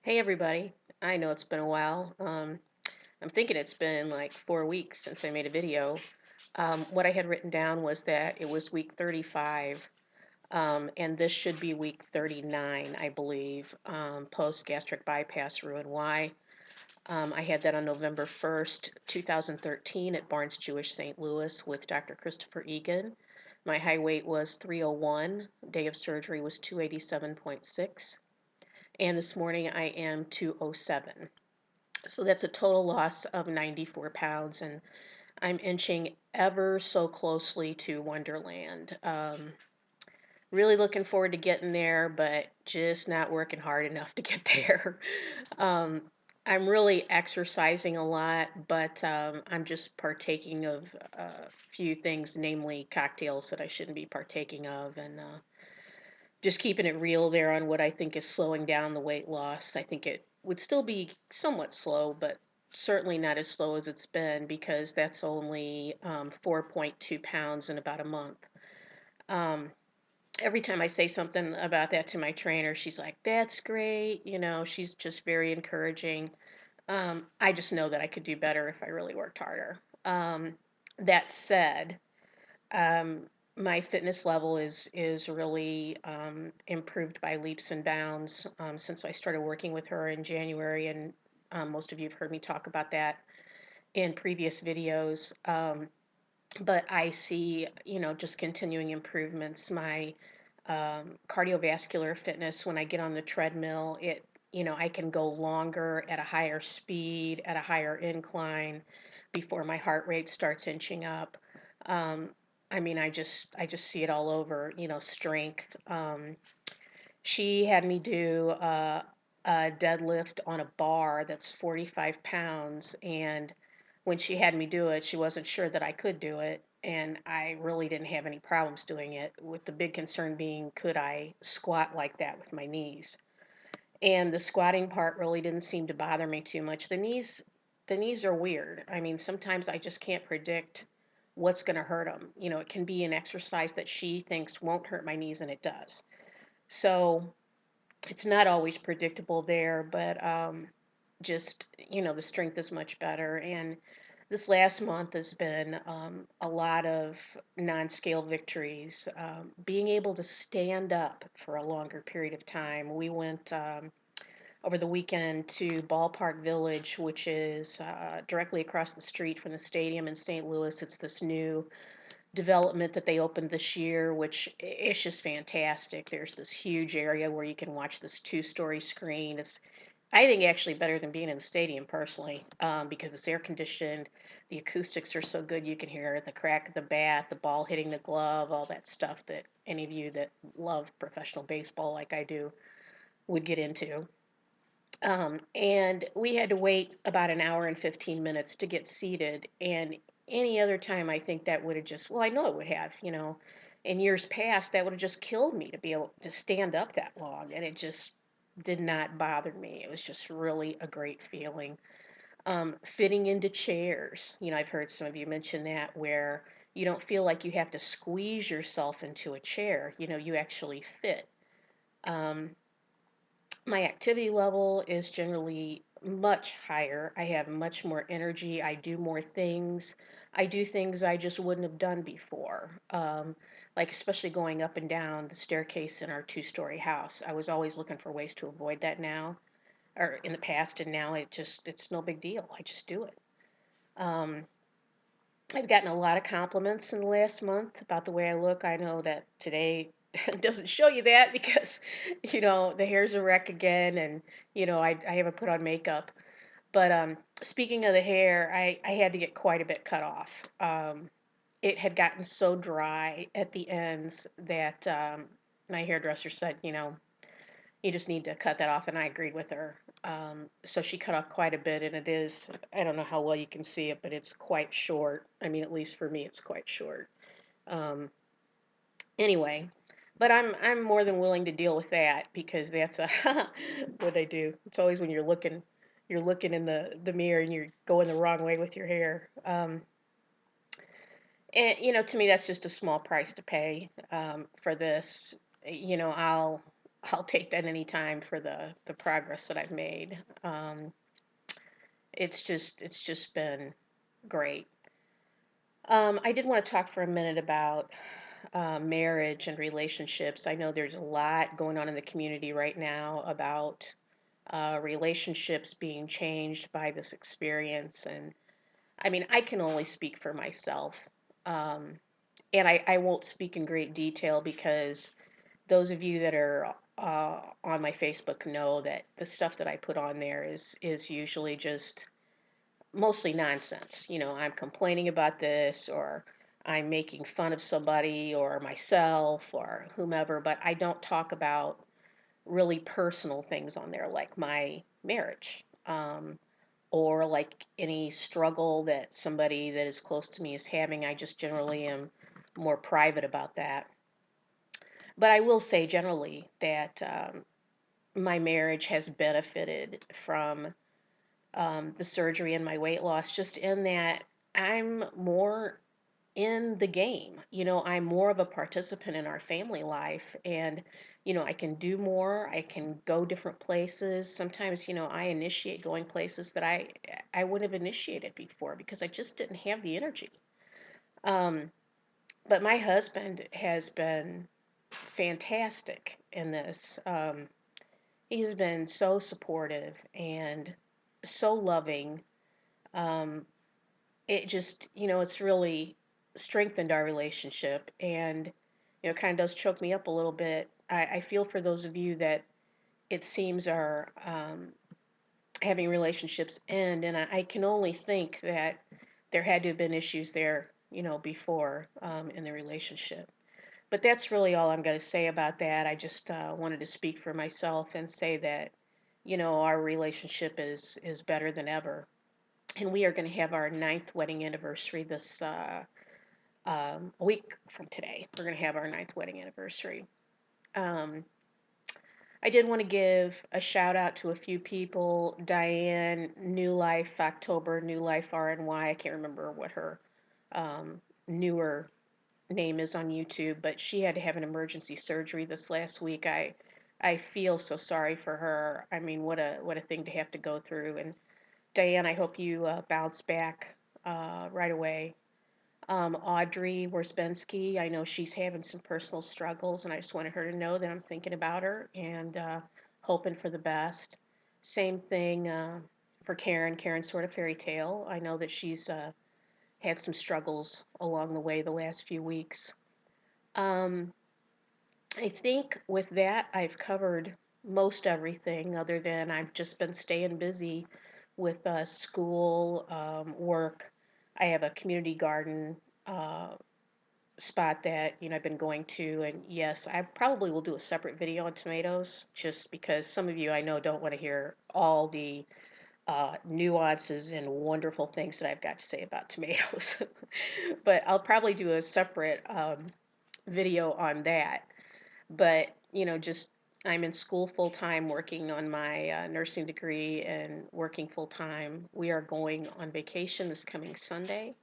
Hey everybody. I know it's been a while. I'm thinking it's been like 4 weeks since I made a video. What I had written down was that it was week 35, and this should be week 39, I believe, post gastric bypass RNY. I had that on November 1st, 2013 at Barnes Jewish St. Louis with Dr. Christopher Egan. My high weight was 301, day of surgery was 287.6, and this morning I am 207. So that's a total loss of 94 pounds, and I'm inching ever so closely to Wonderland. Really looking forward to getting there, but just not working hard enough to get there. um, I'm really exercising a lot, but I'm just partaking of a few things, namely cocktails that I shouldn't be partaking of, and just keeping it real there on what I think is slowing down the weight loss. I think it would still be somewhat slow, but certainly not as slow as it's been because that's only 4.2 pounds in about a month. Um, every time I say something about that to my trainer, she's like, "That's great." She's just very encouraging. I just know that I could do better if I really worked harder. That said, um, my fitness level is really improved by leaps and bounds since I started working with her in January, and most of you have heard me talk about that in previous videos. But I see, just continuing improvements. My cardiovascular fitness, when I get on the treadmill, I can go longer at a higher speed, at a higher incline, before my heart rate starts inching up. Um, I mean, I just see it all over, strength. She had me do a deadlift on a bar that's 45 pounds, and when she had me do it, she wasn't sure that I could do it, and I really didn't have any problems doing it, with the big concern being, could I squat like that with my knees? And the squatting part really didn't seem to bother me too much. The knees are weird. I mean, sometimes I just can't predict what's going to hurt them. It can be an exercise that she thinks won't hurt my knees, and it does. So it's not always predictable there, but just, the strength is much better. And this last month has been a lot of non-scale victories. Being able to stand up for a longer period of time. We went over the weekend to Ballpark Village, which is directly across the street from the stadium in St. Louis. It's this new development that they opened this year, which is just fantastic. There's this huge area where you can watch this two-story screen. It's, I think, actually better than being in the stadium personally, because it's air conditioned. The acoustics are so good you can hear the crack of the bat, the ball hitting the glove, all that stuff that any of you that love professional baseball like I do would get into. And we had to wait about an hour and 15 minutes to get seated. And any other time, I think that would have just, well, I know it would have, in years past, that would have just killed me to be able to stand up that long. And it just did not bother me. It was just really a great feeling. Fitting into chairs, I've heard some of you mention that, where you don't feel like you have to squeeze yourself into a chair, you actually fit. Um, my activity level is generally much higher. I have much more energy. I do more things. I do things I just wouldn't have done before. Like especially going up and down the staircase in our two-story house. I was always looking for ways to avoid that now, or in the past, and now it's no big deal. I just do it. Um, I've gotten a lot of compliments in the last month about the way I look. I know that today doesn't show you that because, the hair's a wreck again, and, I haven't put on makeup. But speaking of the hair, I had to get quite a bit cut off. It had gotten so dry at the ends that my hairdresser said, you just need to cut that off, and I agreed with her. So she cut off quite a bit, and it is, I don't know how well you can see it, but it's quite short. I mean, at least for me, it's quite short. Um, anyway, but I'm more than willing to deal with that because that's a what I do. It's always when you're looking in the mirror and you're going the wrong way with your hair. And to me, that's just a small price to pay for this. I'll I'll take that any time for the progress that I've made. It's just been great. I did want to talk for a minute about marriage and relationships. I know there's a lot going on in the community right now about relationships being changed by this experience. And I mean, I can only speak for myself. Um, and I won't speak in great detail because those of you that are on my Facebook know that the stuff that I put on there is usually just mostly nonsense. I'm complaining about this, or I'm making fun of somebody or myself or whomever, but I don't talk about really personal things on there like my marriage, or like any struggle that somebody that is close to me is having. I just generally am more private about that. But I will say generally that my marriage has benefited from the surgery and my weight loss, just in that I'm more in the game. I'm more of a participant in our family life, and I can do more. I can go different places. Sometimes, I initiate going places that I wouldn't have initiated before because I just didn't have the energy. Um, but my husband has been fantastic in this. He's been so supportive and so loving. Um, it just, it's really strengthened our relationship, and, kind of does choke me up a little bit. I feel for those of you that it seems are having relationships end, and I can only think that there had to have been issues there, before in the relationship. But that's really all I'm going to say about that. I just wanted to speak for myself and say that, our relationship is better than ever. And we are going to have our ninth wedding anniversary this a week from today. We're going to have our ninth wedding anniversary. Um, I did want to give a shout out to a few people. Diane New Life RNY. I can't remember what her newer name is on YouTube, but she had to have an emergency surgery this last week. I feel so sorry for her. I mean, what a thing to have to go through. And Diane, I hope you bounce back right away. Audrey Worsbensky, I know she's having some personal struggles, and I just wanted her to know that I'm thinking about her and hoping for the best. Same thing for Karen Karenssortafairytale. I know that she's had some struggles along the way the last few weeks. Um, I think with that, I've covered most everything, other than I've just been staying busy with school, work. I have a community garden uh, spot that I've been going to, and yes, I probably will do a separate video on tomatoes, just because some of you I know don't want to hear all the nuances and wonderful things that I've got to say about tomatoes. But I'll probably do a separate video on that. But just I'm in school full time, working on my nursing degree and working full time. We are going on vacation this coming Sunday,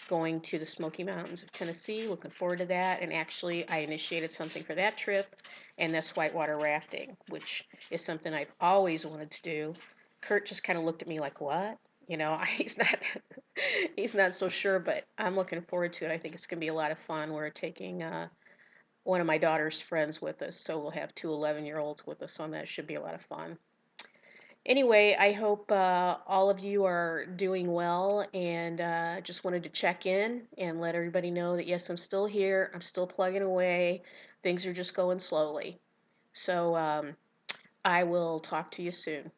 going to the Smoky Mountains of Tennessee. Looking forward to that. And actually, I initiated something for that trip, and that's whitewater rafting, which is something I've always wanted to do. Kurt just kind of looked at me like, "What?" He's not he's not so sure, but I'm looking forward to it. I think it's going to be a lot of fun. We're taking one of my daughter's friends with us, so we'll have two 11-year-olds with us on that. It should be a lot of fun. Anyway, I hope all of you are doing well, and just wanted to check in and let everybody know that yes, I'm still here. I'm still plugging away. Things are just going slowly. So I will talk to you soon.